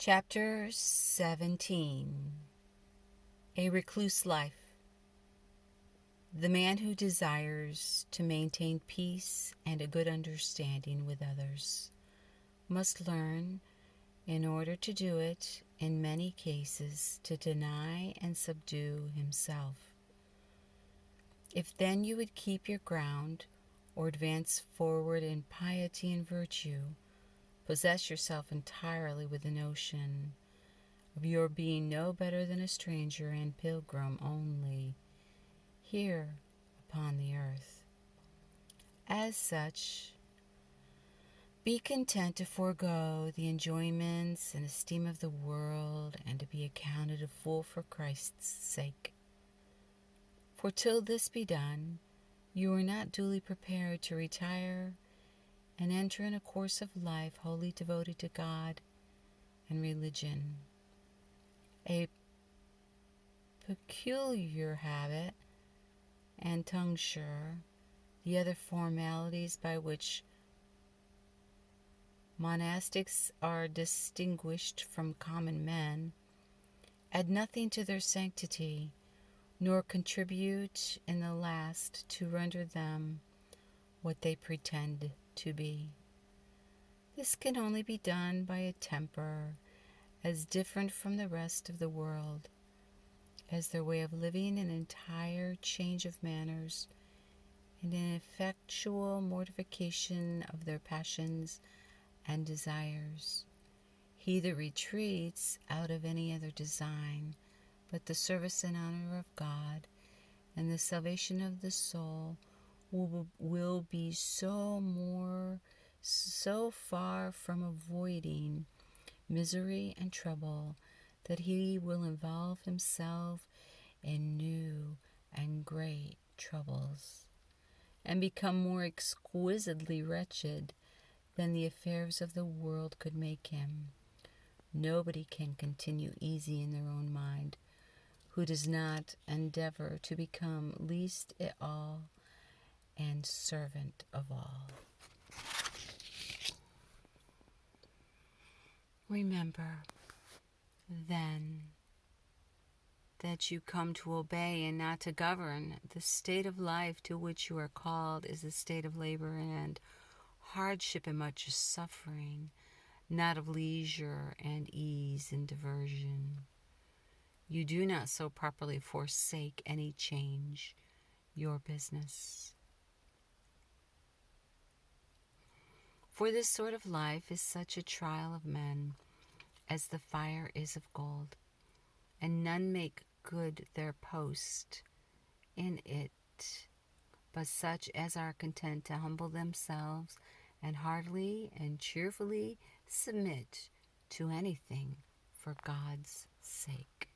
Chapter 17. A Recluse Life. The man who desires to maintain peace and a good understanding with others must learn, in order to do it, in many cases, to deny and subdue himself. If then you would keep your ground, or advance forward in piety and virtue, possess yourself entirely with the notion of your being no better than a stranger and pilgrim only here upon the earth. As such, be content to forego the enjoyments and esteem of the world and to be accounted a fool for Christ's sake. For till this be done, you are not duly prepared to retire and enter in a course of life wholly devoted to God and religion. A peculiar habit and tonsure, the other formalities by which monastics are distinguished from common men, add nothing to their sanctity, nor contribute in the last to render them what they pretend to be. This can only be done by a temper as different from the rest of the world as their way of living, an entire change of manners, and an effectual mortification of their passions and desires. He that retreats out of any other design but the service and honor of God and the salvation of the soul will be so far from avoiding misery and trouble that he will involve himself in new and great troubles, and become more exquisitely wretched than the affairs of the world could make him. Nobody can continue easy in their own mind who does not endeavor to become least at all and servant of all. Remember, then, that you come to obey and not to govern. The state of life to which you are called is a state of labor and hardship and much suffering, not of leisure and ease and diversion. You do not so properly forsake any change your business. For this sort of life is such a trial of men as the fire is of gold, and none make good their post in it, but such as are content to humble themselves and heartily and cheerfully submit to anything for God's sake.